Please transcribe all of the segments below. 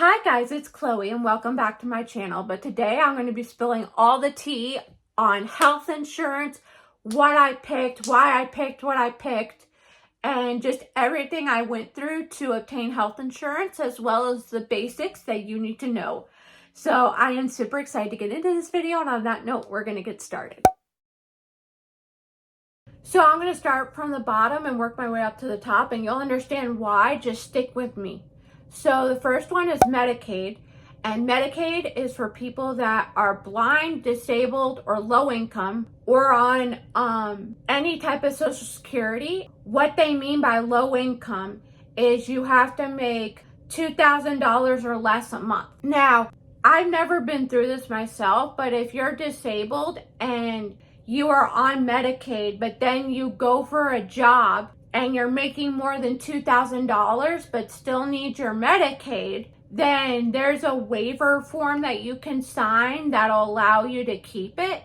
Hi guys, it's Chloe and welcome back to my channel. But today I'm going to be spilling all the tea on health insurance, what I picked, why I picked what I picked, and just everything I went through to obtain health insurance, as well as the basics that you need to know. So I am super excited to get into this video, and on that note, we're going to get started. So I'm going to start from the bottom and work my way up to the top, and you'll understand why. Just stick with me. So the first one is Medicaid, and Medicaid is for people that are blind, disabled, or low income, or on any type of Social Security. What they mean by low income is you have to make $2,000 or less a month. Now, I've never been through this myself, but if you're disabled and you are on Medicaid, but then you go for a job and you're making more than $2,000 but still need your Medicaid, then there's a waiver form that you can sign that'll allow you to keep it.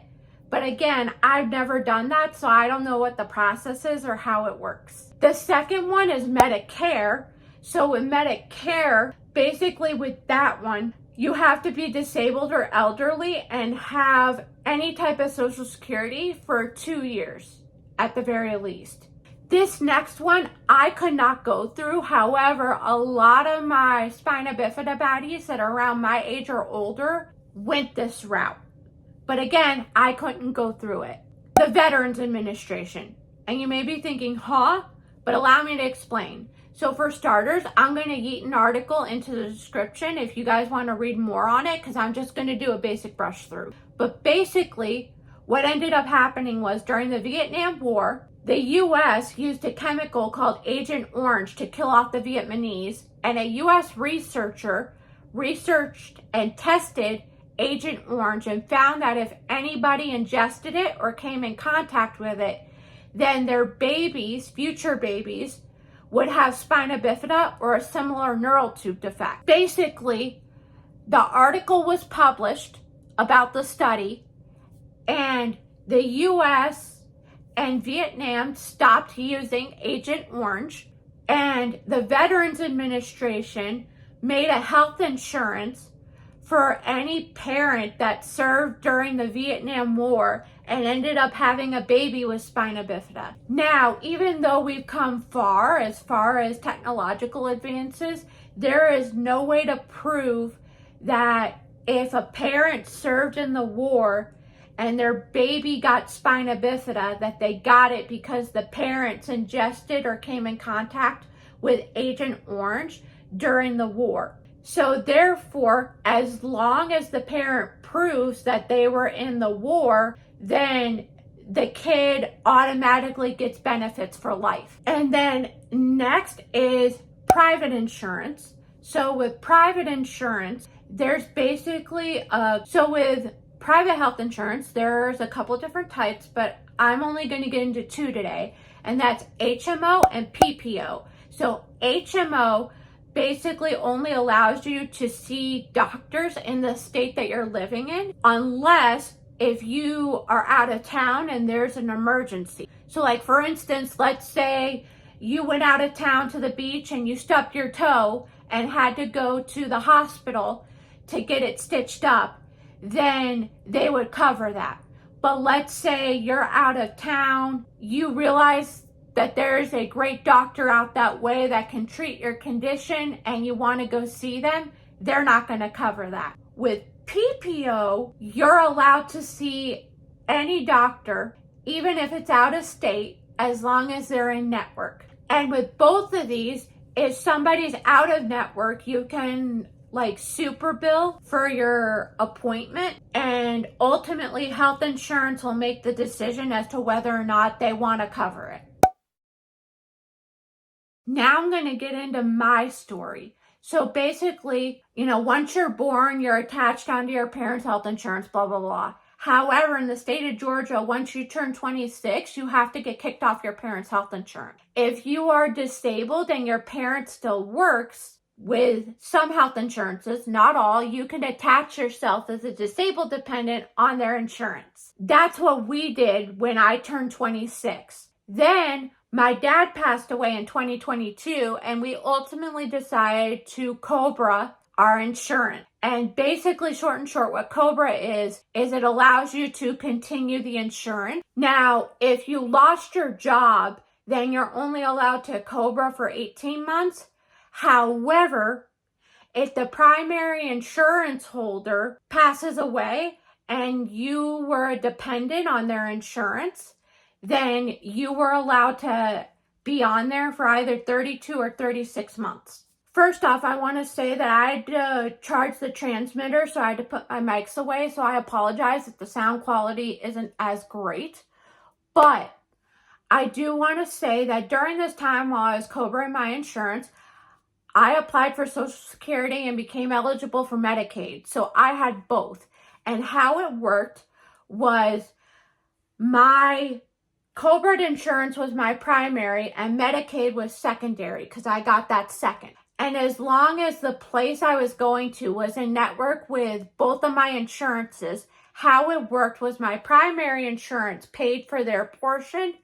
But again, I've never done that, so I don't know what the process is or how it works. The second one is Medicare. So with Medicare, basically with that one, you have to be disabled or elderly and have any type of Social Security for 2 years at the very least. This next one, I could not go through. However, a lot of my spina bifida baddies that are around my age or older went this route. But again, I couldn't go through it. The Veterans Administration. And you may be thinking, huh? But allow me to explain. So for starters, I'm going to yeet an article into the description if you guys want to read more on it, because I'm just going to do a basic brush through. But basically, what ended up happening was during the Vietnam War, the U.S. used a chemical called Agent Orange to kill off the Vietnamese, and a U.S. researcher researched and tested Agent Orange and found that if anybody ingested it or came in contact with it, then their babies, future babies, would have spina bifida or a similar neural tube defect. Basically, the article was published about the study, and the U.S. and Vietnam stopped using Agent Orange, and the Veterans Administration made a health insurance for any parent that served during the Vietnam War and ended up having a baby with spina bifida. Now, even though we've come far as technological advances, there is no way to prove that if a parent served in the war and their baby got spina bifida, that they got it because the parents ingested or came in contact with Agent Orange during the war. So therefore, as long as the parent proves that they were in the war, then the kid automatically gets benefits for life. And then next is private insurance. So with private insurance, there's basically with private health insurance, there's a couple different types, but I'm only going to get into two today, and that's HMO and PPO. So HMO basically only allows you to see doctors in the state that you're living in, unless if you are out of town and there's an emergency. So like for instance, let's say you went out of town to the beach and you stubbed your toe and had to go to the hospital to get it stitched up, then they would cover that. But let's say you're out of town, you realize that there's a great doctor out that way that can treat your condition and you want to go see them, they're not going to cover that. With PPO, you're allowed to see any doctor, even if it's out of state, as long as they're in network. And with both of these, if somebody's out of network, you can super bill for your appointment, and ultimately health insurance will make the decision as to whether or not they want to cover it. Now I'm going to get into my story. So basically, once you're born, you're attached onto your parents' health insurance, blah, blah, blah. However, in the state of Georgia, once you turn 26, you have to get kicked off your parents' health insurance. If you are disabled and your parent still works, with some health insurances, not all, you can attach yourself as a disabled dependent on their insurance. That's what we did when I turned 26. Then my dad passed away in 2022, and we ultimately decided to COBRA our insurance. And basically, short and short, what COBRA is it allows you to continue the insurance. Now, if you lost your job, then you're only allowed to COBRA for 18 months. However, if the primary insurance holder passes away and you were a dependent on their insurance, then you were allowed to be on there for either 32 or 36 months. First off, I want to say that I had to charge the transmitter, so I had to put my mics away, so I apologize if the sound quality isn't as great. But I do want to say that during this time while I was COBRAing my insurance, I applied for Social Security and became eligible for Medicaid. So I had both. And how it worked was my COBRA insurance was my primary and Medicaid was secondary because I got that second. And as long as the place I was going to was in network with both of my insurances, how it worked was my primary insurance paid for their portion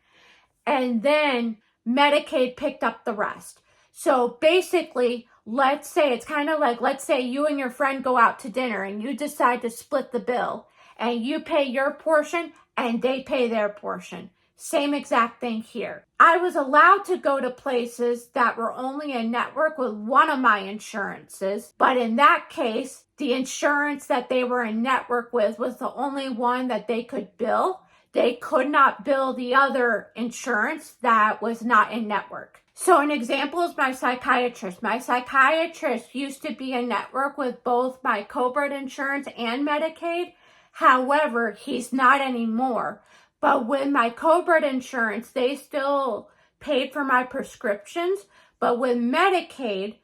and then Medicaid picked up the rest. So basically, let's say it's kind of like, let's say you and your friend go out to dinner and you decide to split the bill and you pay your portion and they pay their portion. Same exact thing here. I was allowed to go to places that were only in network with one of my insurances, but in that case, the insurance that they were in network with was the only one that they could bill. They could not bill the other insurance that was not in network. So an example is my psychiatrist. My psychiatrist used to be in network with both my COBRA insurance and Medicaid. However, he's not anymore. But with my COBRA insurance, they still paid for my prescriptions. But with Medicaid,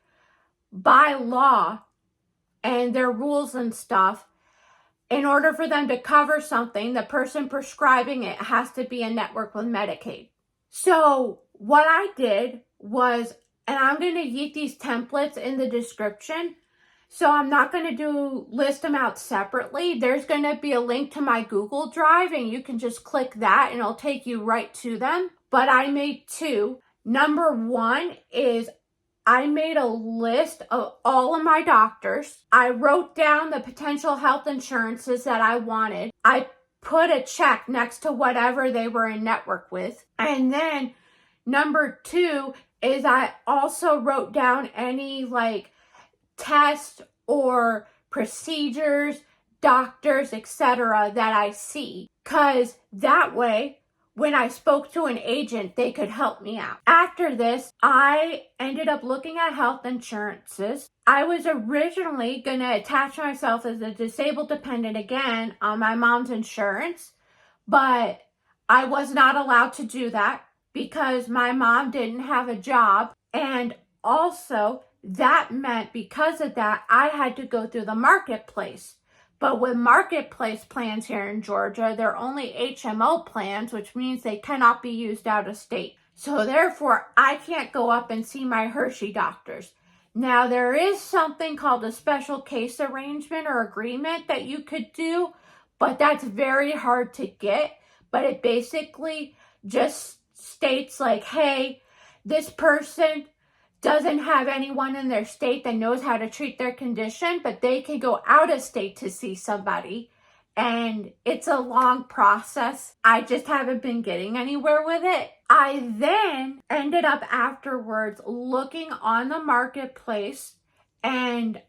by law and their rules and stuff, in order for them to cover something, the person prescribing it has to be in network with Medicaid. So what I did was, and I'm going to yeet these templates in the description, so I'm not going to list them out separately. There's going to be a link to my Google Drive and you can just click that and it'll take you right to them. But I made two. Number one is I made a list of all of my doctors. I wrote down the potential health insurances that I wanted. I put a check next to whatever they were in network with. And then number two is I also wrote down any tests or procedures, doctors, etc. that I see. Because that way, when I spoke to an agent, they could help me out. After this, I ended up looking at health insurances. I was originally going to attach myself as a disabled dependent again on my mom's insurance, but I was not allowed to do that because my mom didn't have a job. And also, that meant because of that, I had to go through the marketplace. But with marketplace plans here in Georgia, they're only HMO plans, which means they cannot be used out of state. So therefore, I can't go up and see my Hershey doctors. Now, there is something called a special case arrangement or agreement that you could do, but that's very hard to get. But it basically just states like, hey, this person doesn't have anyone in their state that knows how to treat their condition, but they can go out of state to see somebody. And it's a long process. I just haven't been getting anywhere with it. I then ended up afterwards looking on the marketplace and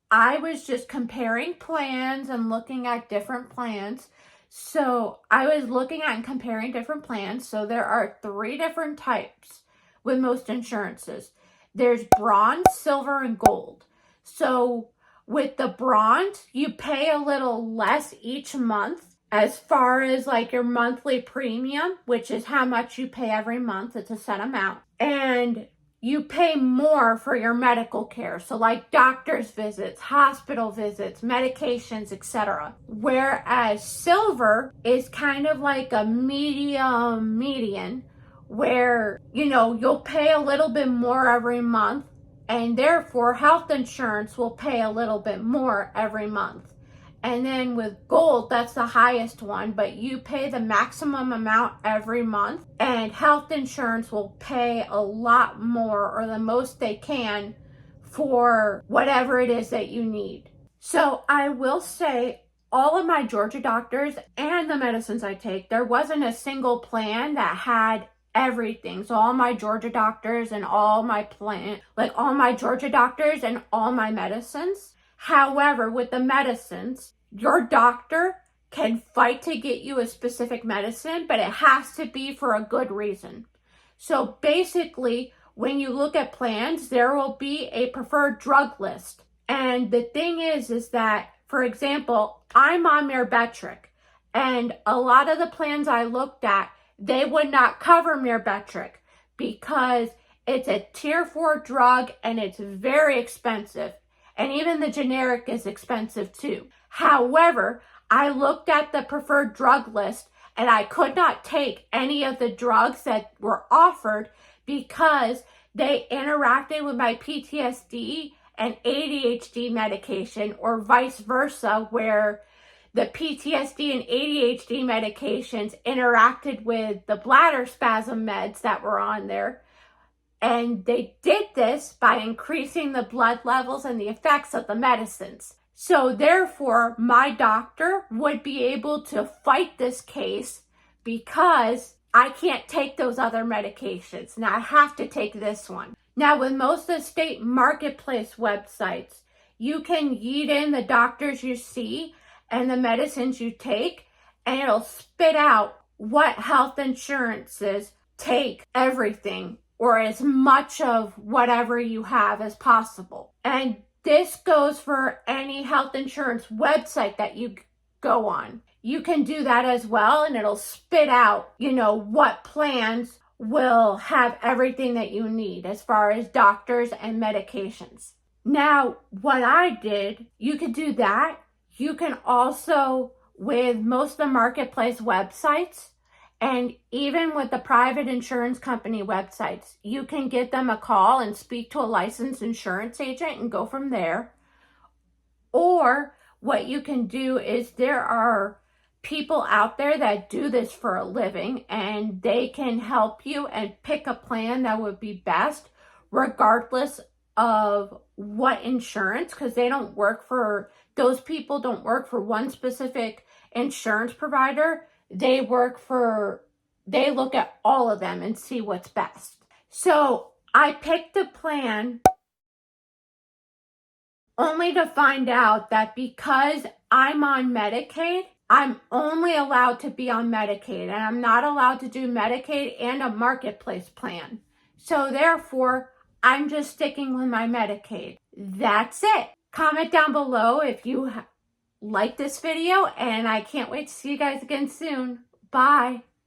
I was just comparing plans and looking at different plans. So I was looking at and comparing different plans. So there are 3 different types with most insurances. There's bronze, silver, and gold. So with the bronze, you pay a little less each month as far as your monthly premium, which is how much you pay every month. It's a set amount. And you pay more for your medical care. So doctor's visits, hospital visits, medications, etc. Whereas silver is kind of like a median, where, you'll pay a little bit more every month and therefore health insurance will pay a little bit more every month. And then with gold, that's the highest one, but you pay the maximum amount every month and health insurance will pay a lot more or the most they can for whatever it is that you need. So I will say all of my Georgia doctors and the medicines I take, there wasn't a single plan that had everything. So all my Georgia doctors and all my all my Georgia doctors and all my medicines. However, with the medicines, your doctor can fight to get you a specific medicine, but it has to be for a good reason. So basically, when you look at plans, there will be a preferred drug list. And the thing is that, for example, I'm on Myrbetriq, and a lot of the plans I looked at, they would not cover Myrbetriq because it's a tier 4 drug and it's very expensive. And even the generic is expensive too. However, I looked at the preferred drug list and I could not take any of the drugs that were offered because they interacted with my PTSD and ADHD medication, or vice versa, where the PTSD and ADHD medications interacted with the bladder spasm meds that were on there. And they did this by increasing the blood levels and the effects of the medicines. So therefore, my doctor would be able to fight this case because I can't take those other medications. Now I have to take this one. Now with most of the state marketplace websites, you can key in the doctors you see and the medicines you take, and it'll spit out what health insurances take everything or as much of whatever you have as possible. And this goes for any health insurance website that you go on. You can do that as well, and it'll spit out, what plans will have everything that you need as far as doctors and medications. Now, what I did, you could do that. You can also, with most of the marketplace websites, and even with the private insurance company websites, you can give them a call and speak to a licensed insurance agent and go from there. Or what you can do is there are people out there that do this for a living, and they can help you and pick a plan that would be best regardless of what insurance, because those people don't work for one specific insurance provider. They look at all of them and see what's best. So I picked a plan only to find out that because I'm on Medicaid, I'm only allowed to be on Medicaid, and I'm not allowed to do Medicaid and a marketplace plan. So therefore, I'm just sticking with my Medicaid. That's it. Comment down below if you like this video, and I can't wait to see you guys again soon. Bye.